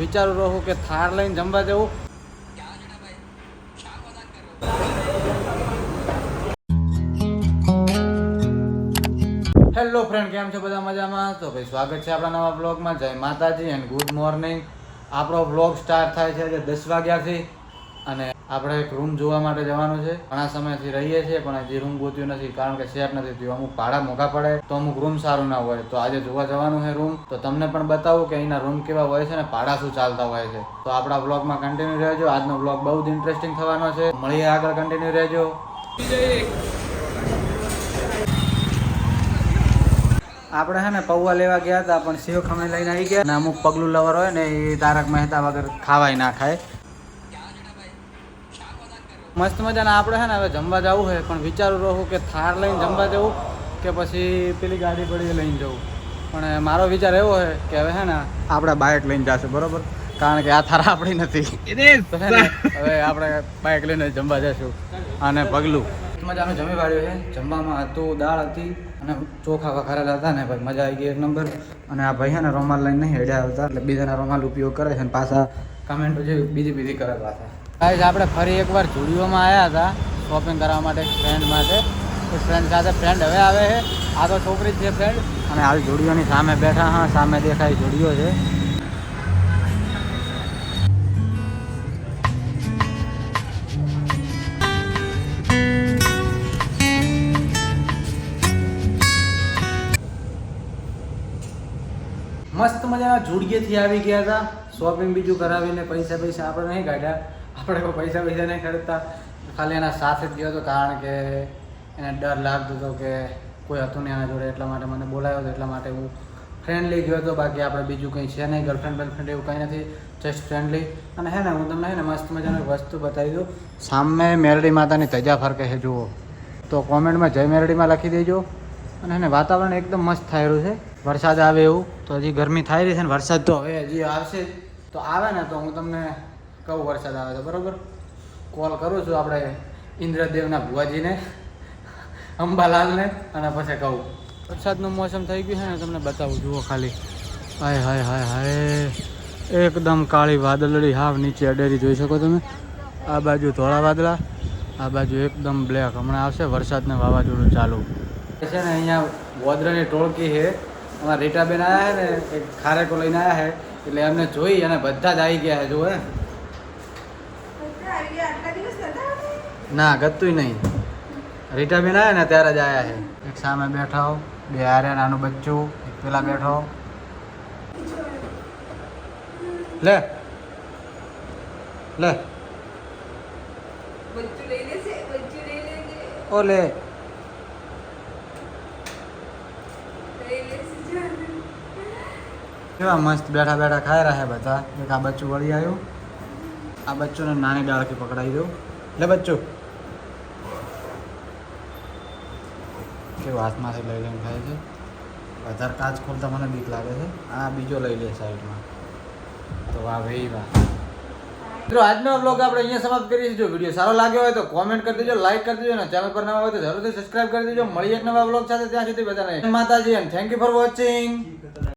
વિચારું રહું કે થાર લઈને જમવા જવું. હેલો ફ્રેન્ડ, કેમ છો બધા? મજામાં? તો ભાઈ સ્વાગત છે આપણા નવા બ્લોગમાં. જય માતાજી એન્ડ ગુડ મોર્નિંગ. આપણો બ્લોગ સ્ટાર્ટ થાય છે આજે 10 વાગ્યાથી અને આપણે એક રૂમ જોવા માટે જવાનું છે. ઘણા સમયથી રહીએ છીએ પણ હજી રૂમ ગોત્યું નથી, કારણ કે સેટ નથી થયું. અમુક ભાડા મોંઘા પડે તો અમુક રૂમ સારું ના હોય. તો આજે જોવા જવાનું છે રૂમ. તો તમને પણ બતાવું કે અહીંના રૂમ કેવા હોય છે ને ભાડા શું ચાલતા હોય છે. તો આપણા બ્લોગમાં કન્ટિન્યુ રહેજો. આજનો બ્લોગ બહુ જ ઇન્ટરેસ્ટિંગ થવાનો છે. મળીએ આગળ, કન્ટિન્યુ રહેજો. આપણે છે ને પૌવા લેવા ગયા હતા પણ સેવ ખમણી લઈને આવી ગયા. અને અમુક પગલું લવર હોય ને એ તારક મહેતા વગર ખાવાય ના ખાય. મસ્ત મજાના આપણે છે ને હવે જમવા જવું છે, પણ વિચારું રહું કે થાર લઈને જમવા જવું કે પછી પેલી ગાડી પડી લઈને જવું. પણ મારો વિચાર એવો છે કે હવે છે ને આપણે બાઇક લઈને જશું, બરોબર? કારણ કે આ થાર આપણી નથી. હવે આપણે બાઇક લઈને જમવા જઈશું. અને પગલું મજાનું જમી વાળ્યું છે. જમવામાં હતું, દાળ હતી અને ચોખા વઘારેલા હતા ને ભાઈ, મજા આવી ગઈ એક નંબર. અને આ ભાઈ છે ને રૂમાલ લઈને નહીં હેડ્યા આવતા, એટલે બીજાના રૂમાલ ઉપયોગ કરે છે અને પાછા કમેન્ટો જે બીજી કરે પાછા. ગાઈસ, આપણે ફરી એકવાર ઝુડિયોમાં આવ્યા હતા શોપિંગ કરવા માટે ફ્રેન્ડ માટે. ફ્રેન્ડ સાથે ફ્રેન્ડ હવે આવે છે. આ તો છોકરી જ છે ફ્રેન્ડ. અને હાલ ઝુડિયોની સામે બેઠા. હા, સામે દેખાય ઝુડિયો છે. મસ્ત મજાના ઝુડિયેથી આવી ગયા હતા. શોપિંગ બીજું કરાવીને પૈસા આપણે નહીં કાઢ્યા. આપણે કોઈ પૈસા નહીં ખર્ચતા. ખાલી એના સાથે જ ગયો હતો, કારણ કે એને ડર લાગતો હતો કે કોઈ હતું નહીં એના જોડે, એટલા માટે મને બોલાવ્યો હતો. એટલા માટે હું ફ્રેન્ડલી ગયો હતો. બાકી આપણે બીજું કંઈ છે નહીં, ગર્લફ્રેન્ડ એવું કંઈ નથી, જસ્ટ ફ્રેન્ડલી. અને હે ને હું તમને હે ને મસ્ત મજાની વસ્તુ બતાવી દઉં. સામે મેરડી માતાની ધજા ફરકે છે, જુઓ. તો કોમેન્ટમાં જય મેરડીમાં લખી દેજો. અને એને વાતાવરણ એકદમ મસ્ત થઈ રહ્યું છે. વરસાદ આવે એવું. તો હજી ગરમી થઈ રહી છે ને વરસાદ તો હવે હજી આવશે. તો આવે ને તો હું તમને કહું વરસાદ આવે તો, બરાબર? કોલ કરું છું આપણે ઇન્દ્રદેવના ભુવાજીને, અંબાલાલને, અને પછી કહું. વરસાદનું મોસમ થઈ ગયું છે ને, તમને બતાવું. જુઓ ખાલી, હાય હાય હાય હાય, એકદમ કાળી વાદળડી હાવ નીચે અડેરી જોઈ શકો તમે. આ બાજુ ધોળા વાદળા, આ બાજુ એકદમ બ્લેક. હમણાં આવશે વરસાદને વાવાઝોડું ચાલુ છે ને. અહીંયા વોદરાની ટોળકી છે. અમારા રીટાબેન આવ્યા છે ને, એક ખારેકો લઈને આવ્યા છે, એટલે એમને જોઈ અને બધા જ આવી ગયા છે. જુઓ ના ગતું નહીં. રીટાબેન આવ્યા ને ત્યારે જ આવ્યા છે. એક સામે બેઠો, બે હારે નાનું બચ્ચું, એક પેલા બેઠો. લે લે ઓ લે. કેવા મસ્ત બેઠા બેઠા ખાઈ રહ્યા બધા. એક આ બચ્ચું વળી આવ્યું. આ બચ્ચુને નાની ડાળથી પકડાવી દઉં. લે બચ્ચું. કેવું હાથમાંથી લઈ લઈને ખાય છે. વધારે કાચ ખોલતા મને બીક લાગે છે. આ બીજો લઈ લે સાઈડમાં. તો વાહ ભાઈ વાહ. મિત્રો, આજનો બ્લોગ આપણે અહીંયા સમાપ્ત કરીએ. જો વિડીયો સારો લાગ્યો હોય તો કોમેન્ટ કરી દેજો, લાઈક કરી દેજો, અને ચેનલ પર નવા હોય તો જરૂરથી સબસ્ક્રાઇબ કરી દેજો. મળીએ એક નવા બ્લોગ સાથે. ત્યાં સુધી બધાને માતાજી and thank you for watching.